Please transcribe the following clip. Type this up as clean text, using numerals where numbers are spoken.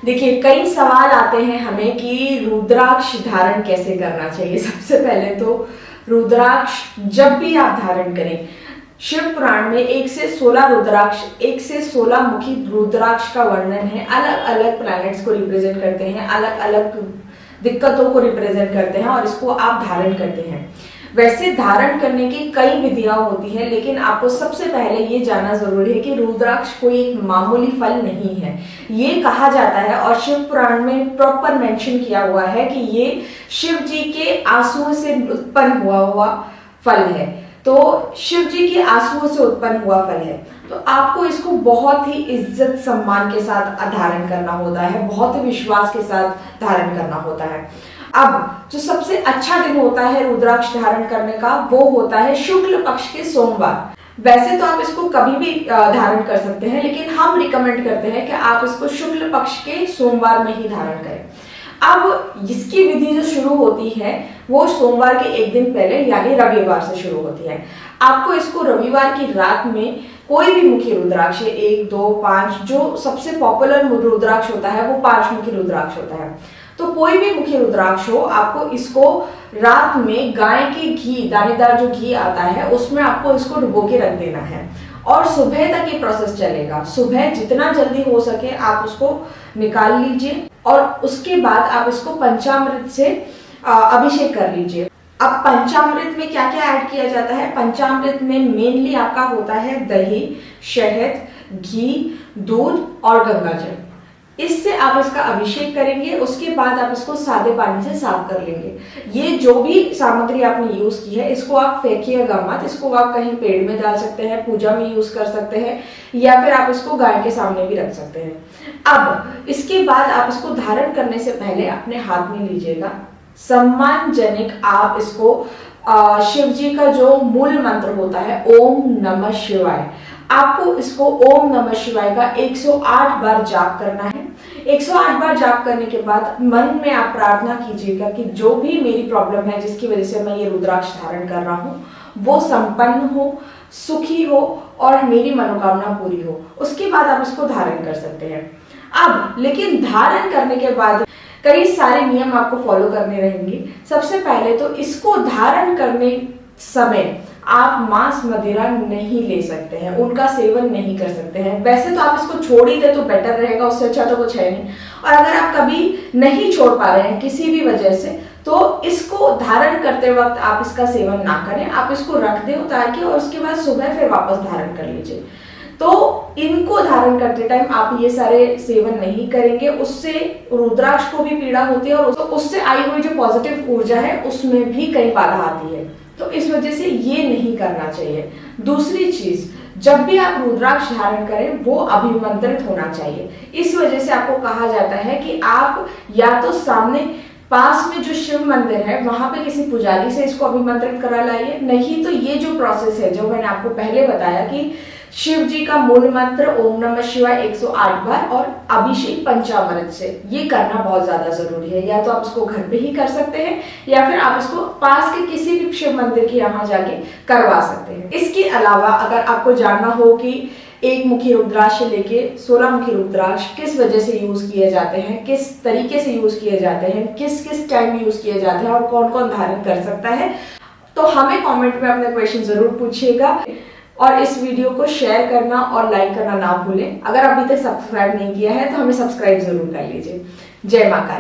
देखिए, कई सवाल आते हैं हमें कि रुद्राक्ष धारण कैसे करना चाहिए। सबसे पहले तो रुद्राक्ष जब भी आप धारण करें, शिव पुराण में 1 से 16 रुद्राक्ष, 1 से 16 मुखी रुद्राक्ष का वर्णन है। अलग अलग प्लैनेट्स को रिप्रेजेंट करते हैं, अलग अलग दिक्कतों को रिप्रेजेंट करते हैं और इसको आप धारण करते हैं। वैसे धारण करने की कई विधियां होती हैं, लेकिन आपको सबसे पहले ये जानना जरूरी है कि रुद्राक्ष कोई एक मामूली फल नहीं है। ये कहा जाता है और शिव पुराण में प्रॉपर मेंशन किया हुआ है कि ये शिव जी के आंसुओं से उत्पन्न हुआ फल है। तो शिव जी के आंसुओं से उत्पन्न हुआ फल है, तो आपको इसको बहुत ही इज्जत सम्मान के साथ धारण करना होता है, बहुत ही विश्वास के साथ धारण करना होता है। अब जो सबसे अच्छा दिन होता है रुद्राक्ष धारण करने का, वो होता है शुक्ल पक्ष के सोमवार। वैसे तो आप इसको कभी भी धारण कर सकते हैं, लेकिन हम रिकमेंड करते हैं कि आप इसको शुक्ल पक्ष के सोमवार में ही धारण करें। अब इसकी विधि जो शुरू होती है वो सोमवार के एक दिन पहले यानी रविवार से शुरू होती है। आपको इसको रविवार की रात में कोई भी मुखी रुद्राक्ष, 1, 2, 5, जो सबसे पॉपुलर रुद्राक्ष होता है वो 5 मुखी रुद्राक्ष होता है, तो कोई भी मुखी रुद्राक्ष हो, आपको इसको रात में गाय के घी, दानेदार जो घी आता है उसमें आपको इसको डुबो के रख देना है और सुबह तक ये प्रोसेस चलेगा। सुबह जितना जल्दी हो सके आप उसको निकाल लीजिए और उसके बाद आप इसको पंचामृत से अभिषेक कर लीजिए। अब पंचामृत में क्या क्या ऐड किया जाता है? पंचामृत में मेनली आपका होता है दही, शहद, घी, दूध और गंगाजल। इससे आप इसका अभिषेक करेंगे, उसके बाद आप इसको सादे पानी से साफ कर लेंगे। ये जो भी सामग्री आपने यूज की है इसको आप फेंकिएगा मत, इसको आप कहीं पेड़ में डाल सकते हैं, पूजा में यूज कर सकते हैं या फिर आप इसको गाय के सामने भी रख सकते हैं। अब इसके बाद आप इसको धारण करने से पहले अपने हाथ में लीजिएगा, सम्मानजनक आप इसको शिव जी का जो मूल मंत्र होता है ओम नमः शिवाय, आपको इसको ओम नमः शिवाय का 108 बार जाप करना है। 108 बार जाप करने के बाद मन में आप प्रार्थना कीजिएगा कि जो भी मेरी प्रॉब्लम है जिसकी वजह से मैं ये रुद्राक्ष धारण कर रहा हूँ वो संपन्न हो, सुखी हो और मेरी मनोकामना पूरी हो। उसके बाद आप इसको धारण कर सकते हैं। अब लेकिन धारण करने के बाद कई सारे नियम आपको फॉलो करने रहेंगे। सबसे पहले तो इसको धारण करने समय आप मांस मदिरा नहीं ले सकते हैं, उनका सेवन नहीं कर सकते हैं। वैसे तो आप इसको छोड़ ही दे तो बेटर रहेगा, उससे अच्छा तो कुछ है नहीं। और अगर आप कभी नहीं छोड़ पा रहे हैं किसी भी वजह से, तो इसको धारण करते वक्त आप इसका सेवन ना करें, आप इसको रख दें उतार के और उसके बाद सुबह फिर वापस धारण कर लीजिए। तो इनको धारण करते टाइम आप ये सारे सेवन नहीं करेंगे, उससे रुद्राक्ष को भी पीड़ा होती है और उससे आई हुई जो पॉजिटिव ऊर्जा है उसमें भी कई बाधा आती है, तो इस वजह से ये नहीं करना चाहिए। दूसरी चीज, जब भी आप रुद्राक्ष धारण करें वो अभिमंत्रित होना चाहिए। इस वजह से आपको कहा जाता है कि आप या तो सामने पास में जो शिव मंदिर है वहां पे किसी पुजारी से इसको अभिमंत्रित करा लाइए, नहीं तो ये जो प्रोसेस है जो मैंने आपको पहले बताया कि शिव जी का मूल मंत्र ओम नमः शिवाय 108 बार और अभिषेक पंचामृत से, ये करना बहुत ज्यादा जरूरी है। या तो आप इसको घर पे ही कर सकते हैं या फिर आप इसको पास के किसी भी शिव मंदिर के यहाँ जाके करवा सकते हैं। इसके अलावा अगर आपको जानना हो कि 1 मुखी रुद्राक्ष से लेके 16 मुखी रुद्राक्ष किस वजह से यूज किए जाते हैं, किस तरीके से यूज किए जाते हैं, किस किस टाइम यूज किए जाते हैं और कौन कौन धारण कर सकता है, तो हमें कमेंट में अपने क्वेश्चन जरूर पूछिएगा और इस वीडियो को शेयर करना और लाइक करना ना भूलें। अगर अभी तक सब्सक्राइब नहीं किया है तो हमें सब्सक्राइब जरूर कर लीजिए। जय मां काली।